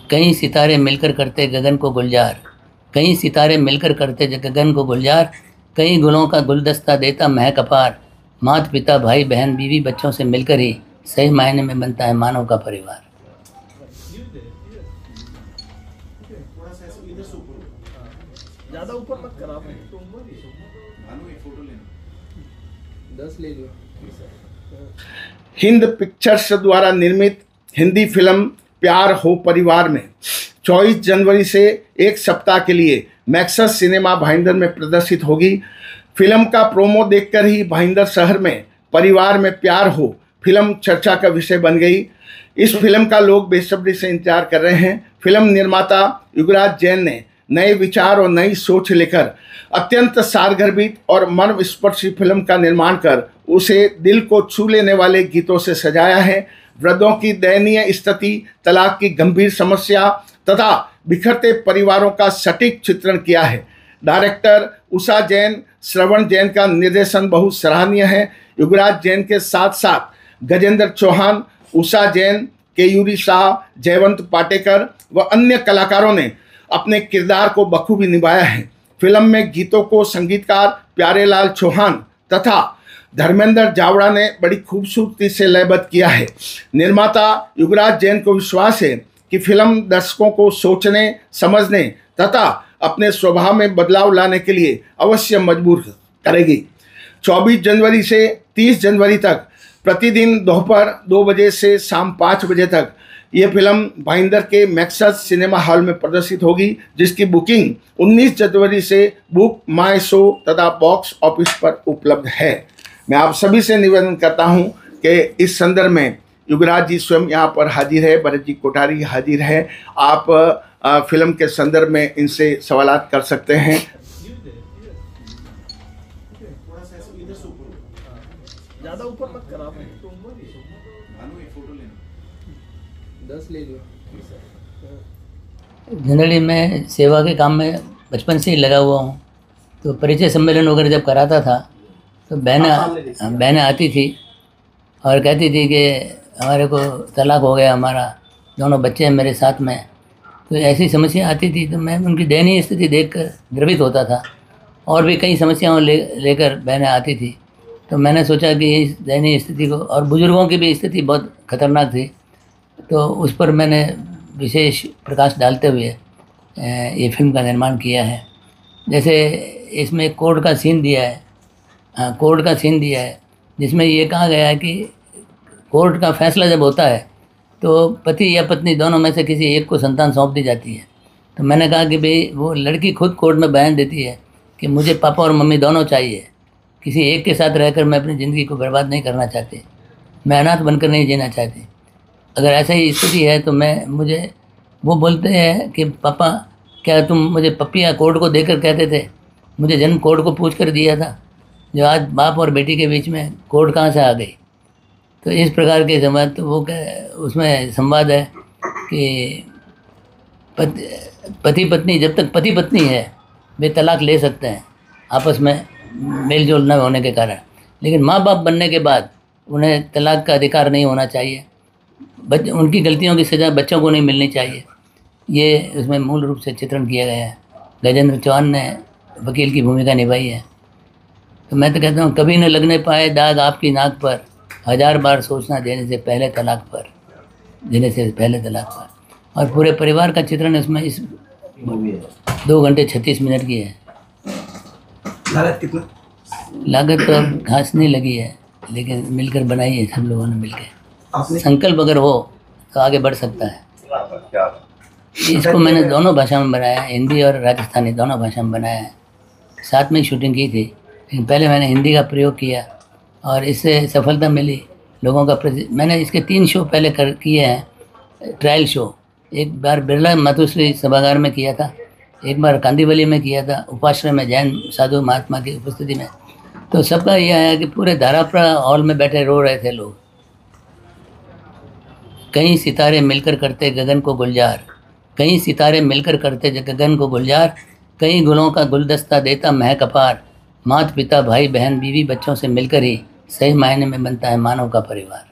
कई सितारे मिलकर करते गगन को गुलजार, कई सितारे मिलकर करते गगन को गुलजार, कई गुलों का गुलदस्ता देता महक अपार। माता पिता भाई बहन बीवी बच्चों से मिलकर ही सही मायने में बनता है मानव का परिवार। ज्यादा ऊपर मत करा, 10 ले लो। हिंद पिक्चर्स द्वारा निर्मित हिंदी फिल्म प्यार हो परिवार में 24 जनवरी से एक सप्ताह के लिए मैक्सस सिनेमा भाईंदर में प्रदर्शित होगी। फिल्म का प्रोमो देखकर ही भाईंदर शहर में परिवार में प्यार हो फिल्म चर्चा का विषय बन गई। इस फिल्म का लोग बेसब्री से इंतजार कर रहे हैं। फिल्म निर्माता युगराज जैन ने नए विचार और नई सोच लेकर अत्यंत सारगर्भित और मर्मस्पर्शी फिल्म का निर्माण कर उसे दिल को छू लेने वाले गीतों से सजाया है। वृद्धों की दयनीय स्थिति, तलाक की गंभीर समस्या तथा बिखरते परिवारों का सटीक चित्रण किया है। डायरेक्टर उषा जैन, श्रवण जैन का निर्देशन बहुत सराहनीय है। युगराज जैन के साथ साथ गजेंद्र चौहान, उषा जैन, केयूरी शाह, जयवंत पाटेकर व अन्य कलाकारों ने अपने किरदार को बखूबी निभाया है। फिल्म में गीतों को संगीतकार प्यारेलाल चौहान तथा धर्मेंद्र जावड़ा ने बड़ी खूबसूरती से लयबद्ध किया है। निर्माता युगराज जैन को विश्वास है कि फिल्म दर्शकों को सोचने, समझने तथा अपने स्वभाव में बदलाव लाने के लिए अवश्य मजबूर करेगी। 24 जनवरी से 30 जनवरी तक प्रतिदिन दोपहर 2 बजे से शाम 5 बजे तक ये फिल्म भाईंदर के मैक्सस सिनेमा हॉल में प्रदर्शित होगी, जिसकी बुकिंग 19 जनवरी से बुक माई शो तथा बॉक्स ऑफिस पर उपलब्ध है। मैं आप सभी से निवेदन करता हूं कि इस संदर्भ में युगराज जी स्वयं यहाँ पर हाजिर है, भरत जी कोठारी हाजिर है। आप फिल्म के संदर्भ में इनसे सवालात कर सकते हैं। ज्यादा ऊपर मत करा, 10 ले लो। जनरली मैं सेवा के काम में बचपन से ही लगा हुआ हूँ, तो परिचय सम्मेलन वगैरह जब कराता था तो बहनें आती थी और कहती थी कि हमारे को तलाक हो गया, हमारा दोनों बच्चे हैं मेरे साथ में। तो ऐसी समस्या आती थी तो मैं उनकी दयनीय स्थिति देखकर द्रवित होता था। और भी कई समस्याओं लेकर बहनें आती थी, तो मैंने सोचा कि इस दयनीय स्थिति को, और बुज़ुर्गों की भी स्थिति बहुत खतरनाक थी, तो उस पर मैंने विशेष प्रकाश डालते हुए ये फिल्म का निर्माण किया है। जैसे इसमें कोर्ट का सीन दिया है, कोर्ट का सीन दिया है जिसमें ये कहा गया है कि कोर्ट का फैसला जब होता है तो पति या पत्नी दोनों में से किसी एक को संतान सौंप दी जाती है। तो मैंने कहा कि भाई वो लड़की खुद कोर्ट में बयान देती है कि मुझे पापा और मम्मी दोनों चाहिए, किसी एक के साथ रहकर मैं अपनी ज़िंदगी को बर्बाद नहीं करना चाहती, मैं अनाथ बनकर नहीं जीना चाहती। अगर ऐसा ही स्थिति है तो मुझे वो बोलते हैं कि पापा क्या तुम मुझे पपिया कोर्ट को देकर कहते थे, मुझे जन्म कोर्ट को पूछ कर दिया था, जो आज बाप और बेटी के बीच में कोर्ट कहाँ से आ गई। तो इस प्रकार के संवाद, तो वो उसमें संवाद है कि पति पत्नी, जब तक पति पत्नी है वे तलाक ले सकते हैं आपस में मेल जोल न होने के कारण, लेकिन माँ बाप बनने के बाद उन्हें तलाक का अधिकार नहीं होना चाहिए। उनकी गलतियों की सज़ा बच्चों को नहीं मिलनी चाहिए। ये उसमें मूल रूप से चित्रण किया गया है। गजेंद्र चौहान ने वकील की भूमिका निभाई है। तो मैं तो कहता हूँ, कभी न लगने पाए दाग आपकी नाक पर, 1000 बार सोचना देने से पहले तलाक पर, और पूरे परिवार का चित्रण इसमें इस 2 घंटे 36 मिनट की है। लागत कितना? लागत तो अब घास नहीं लगी है, लेकिन मिलकर बनाई है सब लोगों ने मिलकर। संकल्प अगर हो तो आगे बढ़ सकता है। इसको मैंने दोनों भाषा में बनाया है, हिंदी और राजस्थानी दोनों भाषा में बनाया है। साथ में ही शूटिंग की थी, लेकिन पहले मैंने हिंदी का प्रयोग किया और इससे सफलता मिली लोगों का। मैंने इसके 3 शो पहले किए हैं, ट्रायल शो। एक बार बिरला मातुश्री सभागार में किया था, एक बार कांदीवली में किया था, उपाश्रय में जैन साधु महात्मा की उपस्थिति में। तो सबका यह आया कि पूरे धारापुरा हॉल में बैठे रो रहे थे लोग। कई सितारे मिलकर करते गगन को गुलजार, कई सितारे मिलकर करते गगन को गुलजार, कई गुलों का गुलदस्ता देता महक अपार। माता पिता भाई बहन बीवी बच्चों से मिलकर ही सही मायने में बनता है मानव का परिवार।